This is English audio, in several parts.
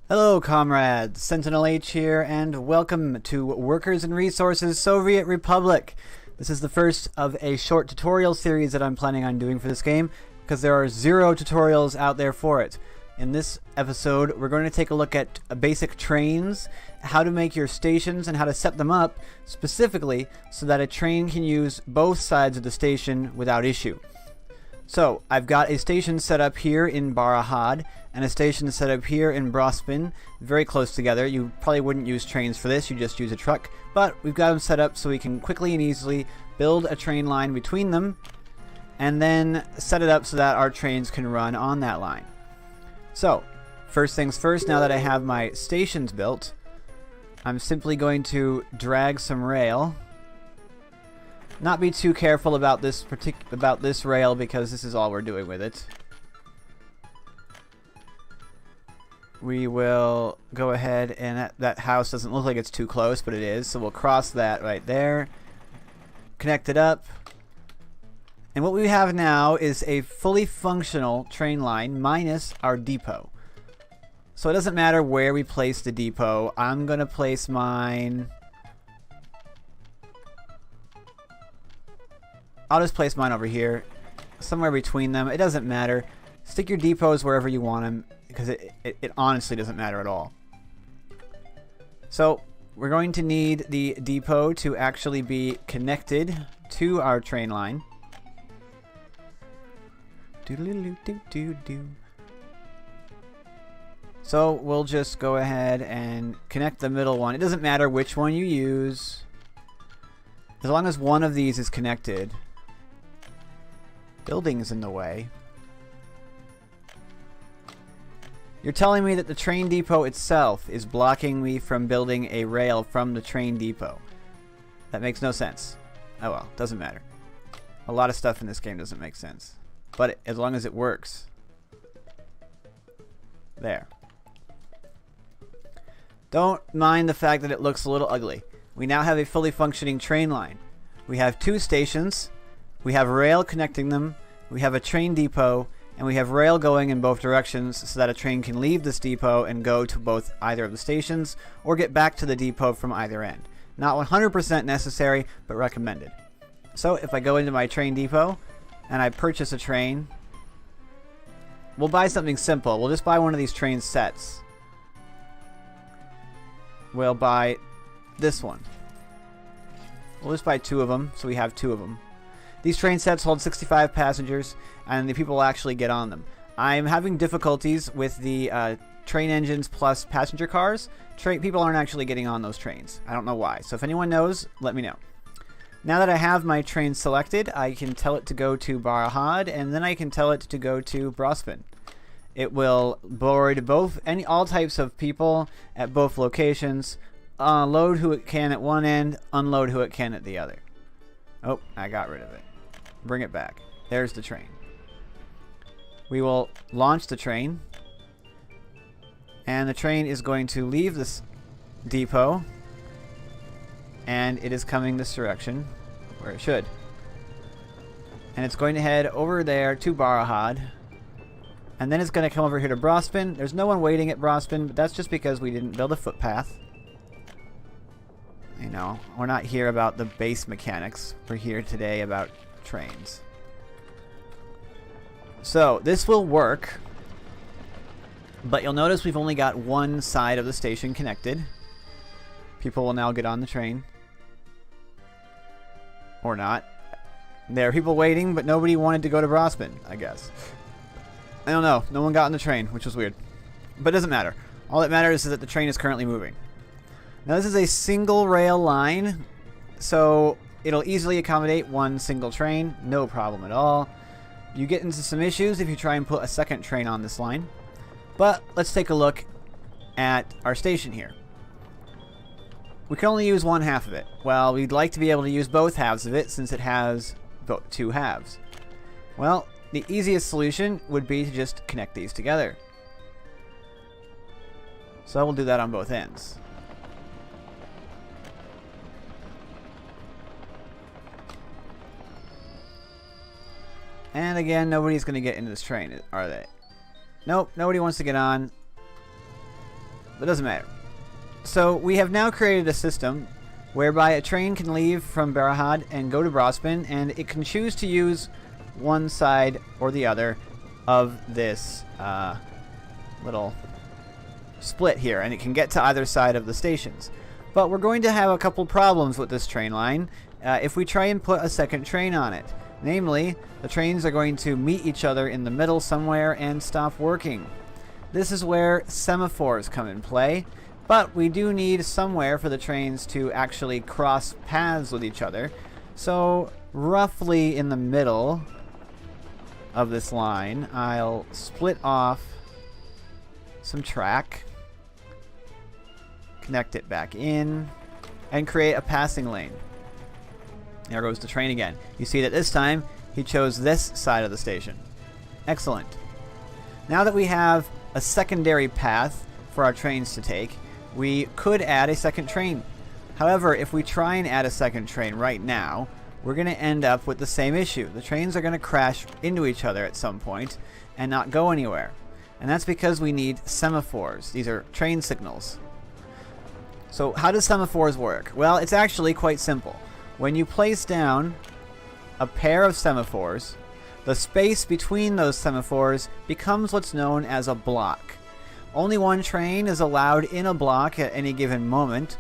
Hello, comrades. Sentinel H here, and welcome to Workers and Resources Soviet Republic. This is the first of a short tutorial series that I'm planning on doing for this game, because there are 0 tutorials out there for it. In this episode, we're going to take a look at basic trains, how to make your stations, and how to set them up, specifically so that a train can use both sides of the station without issue. So, I've got a station set up here in Barahad, and a station set up here in Brospin, very close together. You probably wouldn't use trains for this, you just use a truck, but we've got them set up so we can quickly and easily build a train line between them, and then set it up so that our trains can run on that line. So, first things first, now that I have my stations built, I'm simply going to drag some rail. Not be too careful about this rail because this is all we're doing with it. We will go ahead, and that house doesn't look like it's too close, but it is, so we'll cross that right there, connect it up, and what we have now is a fully functional train line minus our depot. So it doesn't matter where we place the depot. I'm gonna place mine, I'll just place mine over here, somewhere between them. It doesn't matter. Stick your depots wherever you want them, because it honestly doesn't matter at all. So we're going to need the depot to actually be connected to our train line. So we'll just go ahead and connect the middle one. It doesn't matter which one you use, as long as one of these is connected. Building is in the way. You're telling me that the train depot itself is blocking me from building a rail from the train depot. That makes no sense. Oh well, doesn't matter. A lot of stuff in this game doesn't make sense. But as long as it works. There. Don't mind the fact that it looks a little ugly. We now have a fully functioning train line. We have 2 stations. We have rail connecting them, we have a train depot, and we have rail going in both directions so that a train can leave this depot and go to either of the stations or get back to the depot from either end. Not 100% necessary, but recommended. So if I go into my train depot and I purchase a train, we'll buy something simple. We'll just buy one of these train sets. We'll buy this one. We'll just buy 2 of them, so we have 2 of them. These train sets hold 65 passengers, and the people will actually get on them. I'm having difficulties with the train engines plus passenger cars. People aren't actually getting on those trains. I don't know why. So if anyone knows, let me know. Now that I have my train selected, I can tell it to go to Barahad, and then I can tell it to go to Brospin. It will board all types of people at both locations, load who it can at one end, unload who it can at the other. Oh, I got rid of it. Bring it back. There's the train. We will launch the train, and the train is going to leave this depot, and it is coming this direction, where it should. And it's going to head over there to Barahad, and then it's going to come over here to Brospin. There's no one waiting at Brospin, but that's just because we didn't build a footpath. You know, we're not here about the base mechanics. We're here today about trains. So, this will work, but you'll notice we've only got one side of the station connected. People will now get on the train. Or not. There are people waiting, but nobody wanted to go to Brospin, I guess. I don't know. No one got on the train, which was weird. But it doesn't matter. All that matters is that the train is currently moving. Now this is a single rail line, so it'll easily accommodate one single train, no problem at all. You get into some issues if you try and put a second train on this line. But let's take a look at our station here. We can only use one half of it. Well, we'd like to be able to use both halves of it since it has 2 halves. Well, the easiest solution would be to just connect these together. So we'll do that on both ends. And again, nobody's going to get into this train, are they? Nope, nobody wants to get on. But it doesn't matter. So we have now created a system whereby a train can leave from Barahad and go to Brospin, and it can choose to use one side or the other of this little split here, and it can get to either side of the stations. But we're going to have a couple problems with this train line if we try and put a second train on it. Namely, the trains are going to meet each other in the middle somewhere and stop working. This is where semaphores come in play, but we do need somewhere for the trains to actually cross paths with each other. So roughly in the middle of this line, I'll split off some track, connect it back in, and create a passing lane. There goes the train again. You see that this time he chose this side of the station. Excellent. Now that we have a secondary path for our trains to take, we could add a second train. However, if we try and add a second train right now, we're going to end up with the same issue. The trains are going to crash into each other at some point and not go anywhere. And that's because we need semaphores. These are train signals. So how does semaphores work? Well, it's actually quite simple. When you place down a pair of semaphores, the space between those semaphores becomes what's known as a block. Only one train is allowed in a block at any given moment,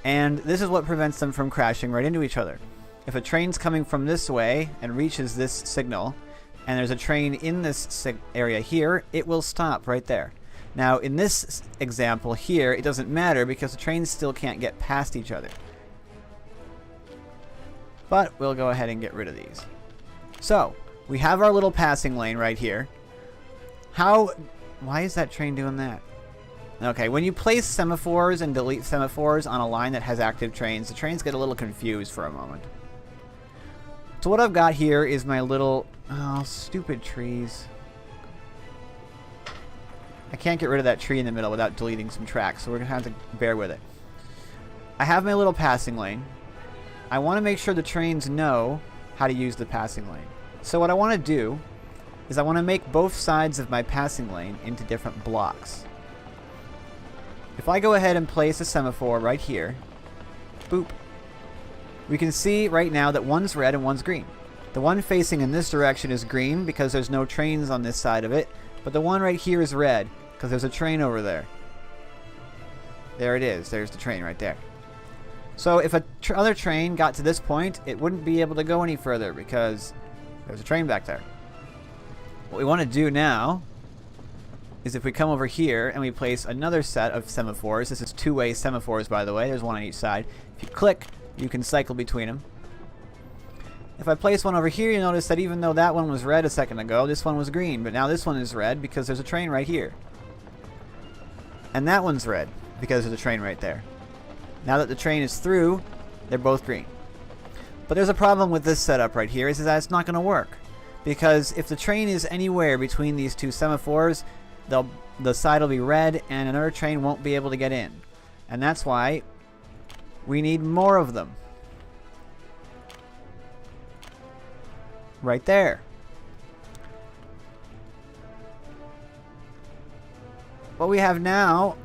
and this is what prevents them from crashing right into each other. If a train's coming from this way and reaches this signal, and there's a train in this area here, it will stop right there. Now, in this example here, it doesn't matter because the trains still can't get past each other. But we'll go ahead and get rid of these. So, we have our little passing lane right here. Why is that train doing that? Okay, when you place semaphores and delete semaphores on a line that has active trains, the trains get a little confused for a moment. So what I've got here is my little... Oh, stupid trees. I can't get rid of that tree in the middle without deleting some tracks, so we're going to have to bear with it. I have my little passing lane. I want to make sure the trains know how to use the passing lane. So what I want to do is I want to make both sides of my passing lane into different blocks. If I go ahead and place a semaphore right here, boop, we can see right now that one's red and one's green. The one facing in this direction is green because there's no trains on this side of it, but the one right here is red because there's a train over there. There it is. There's the train right there. So if other train got to this point, it wouldn't be able to go any further because there's a train back there. What we want to do now is if we come over here and we place another set of semaphores. This is two-way semaphores, by the way. There's one on each side. If you click, you can cycle between them. If I place one over here, you'll notice that even though that one was red a second ago, this one was green. But now this one is red because there's a train right here. And that one's red because there's a train right there. Now that the train is through, they're both green. But there's a problem with this setup right here, is that it's not going to work. Because if the train is anywhere between these two semaphores, the side will be red and another train won't be able to get in. And that's why we need more of them. Right there. What we have now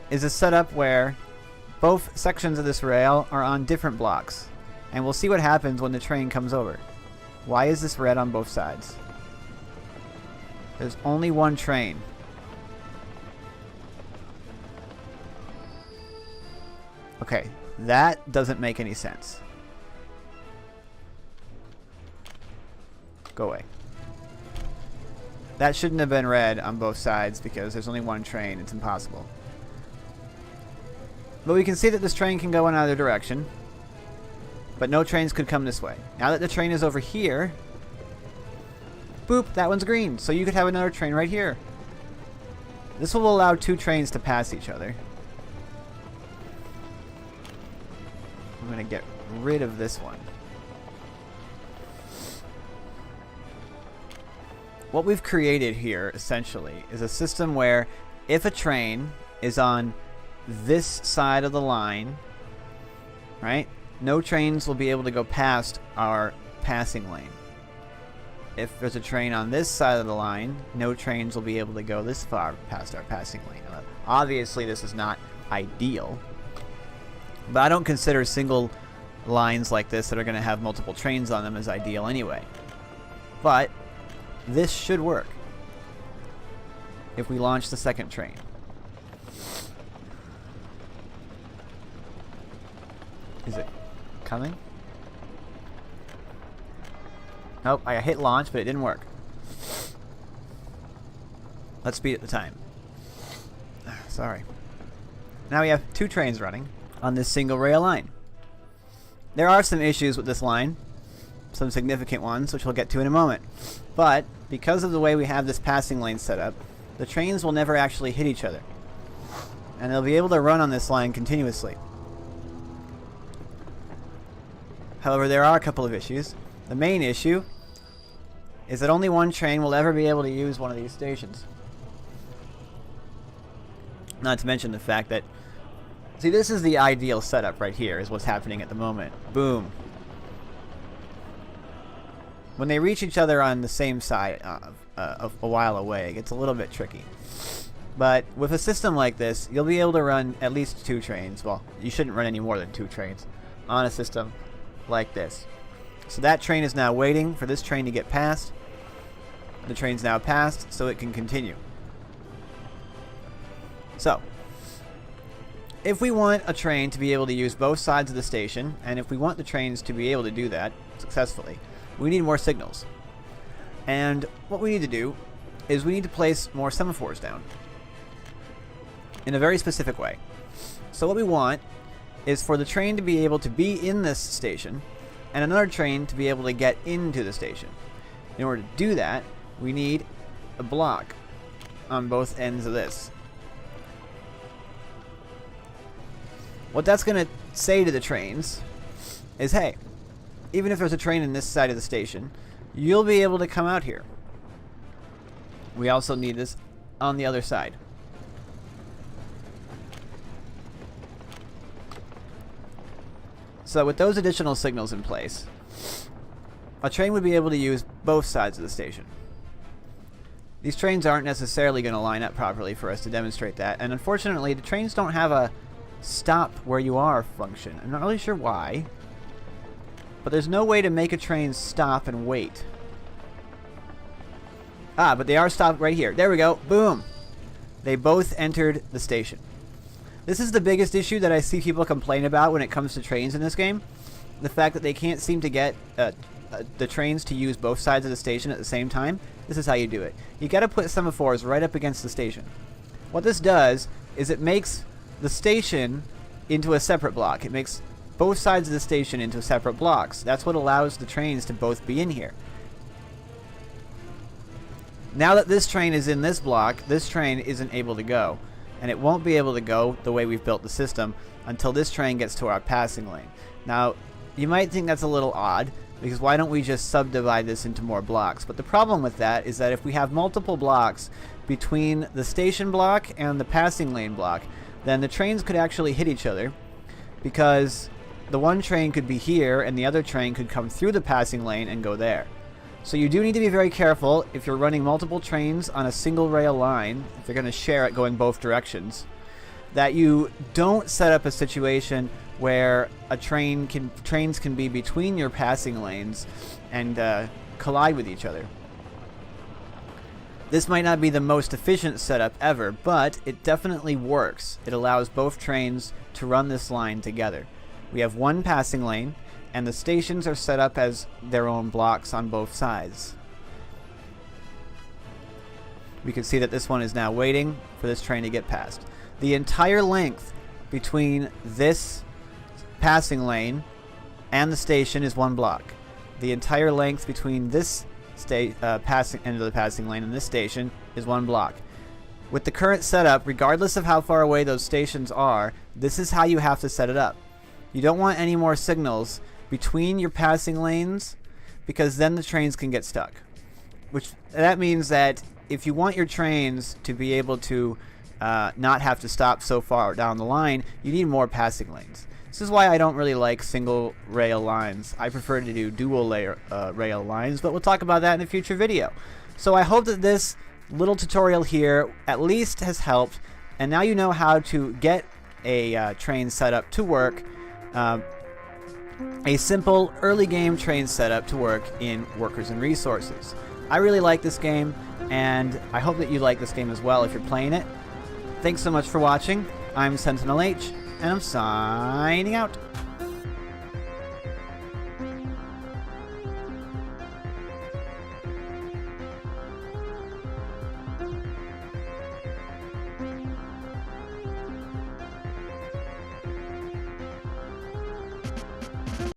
is a setup where both sections of this rail are on different blocks. And we'll see what happens when the train comes over. Why is this red on both sides? There's only one train. Okay, that doesn't make any sense. Go away. That shouldn't have been red on both sides because there's only one train. It's impossible. But we can see that this train can go in either direction. But no trains could come this way. Now that the train is over here, boop, that one's green. So you could have another train right here. This will allow two trains to pass each other. I'm going to get rid of this one. What we've created here, essentially, is a system where if a train is on this side of the line, right, no trains will be able to go past our passing lane. if there's a train on this side of the line, no trains will be able to go this far past our passing lane. Obviously, this is not ideal, but I don't consider single lines like this that are going to have multiple trains on them as ideal anyway. But this should work if we launch the second train. Is it coming? Nope, I hit launch, but it didn't work. Let's speed up the time. Sorry. Now we have 2 trains running on this single rail line. There are some issues with this line, some significant ones, which we'll get to in a moment. But because of the way we have this passing lane set up, the trains will never actually hit each other, and they'll be able to run on this line continuously. However, there are a couple of issues. The main issue is that only one train will ever be able to use one of these stations. Not to mention the fact that, see, this is the ideal setup right here, is what's happening at the moment. Boom. When they reach each other on the same side of a while away, it gets a little bit tricky. But with a system like this, you'll be able to run at least 2 trains. Well, you shouldn't run any more than 2 trains on a system like this. So that train is now waiting for this train to get past. The train's now passed, so it can continue. So, if we want a train to be able to use both sides of the station, and if we want the trains to be able to do that successfully, we need more signals. And what we need to do is we need to place more semaphores down in a very specific way. So what we want is for the train to be able to be in this station and another train to be able to get into the station. In order to do that, we need a block on both ends of this. What that's going to say to the trains is, hey, even if there's a train in this side of the station, you'll be able to come out here. We also need this on the other side. So with those additional signals in place, a train would be able to use both sides of the station. These trains aren't necessarily going to line up properly for us to demonstrate that, and unfortunately the trains don't have a stop where you are function. I'm not really sure why, but there's no way to make a train stop and wait. Ah, but they are stopped right here. There we go. Boom. They both entered the station. This is the biggest issue that I see people complain about when it comes to trains in this game. The fact that they can't seem to get the trains to use both sides of the station at the same time. This is how you do it. You got to put semaphores right up against the station. What this does is it makes the station into a separate block. It makes both sides of the station into separate blocks. That's what allows the trains to both be in here. Now that this train is in this block, this train isn't able to go. And it won't be able to go the way we've built the system until this train gets to our passing lane. Now, you might think that's a little odd, because why don't we just subdivide this into more blocks? But the problem with that is that if we have multiple blocks between the station block and the passing lane block, then the trains could actually hit each other, because the one train could be here and the other train could come through the passing lane and go there. So you do need to be very careful if you're running multiple trains on a single rail line, if you're going to share it going both directions, that you don't set up a situation where trains can be between your passing lanes and collide with each other. This might not be the most efficient setup ever, but it definitely works. It allows both trains to run this line together. We have one passing lane, and the stations are set up as their own blocks on both sides. We can see that this one is now waiting for this train to get past. The entire length between this passing lane and the station is one block. The entire length between this passing end of the passing lane and this station is one block. With the current setup, regardless of how far away those stations are, this is how you have to set it up. You don't want any more signals between your passing lanes, because then the trains can get stuck. That means that if you want your trains to be able to not have to stop so far down the line, you need more passing lanes. This is why I don't really like single rail lines. I prefer to do dual rail lines, but we'll talk about that in a future video. So I hope that this little tutorial here at least has helped, and now you know how to get a train setup to work, a simple early game train setup to work in Workers and Resources. I really like this game, and I hope that you like this game as well if you're playing it. Thanks so much for watching. I'm SentinalH, and I'm signing out.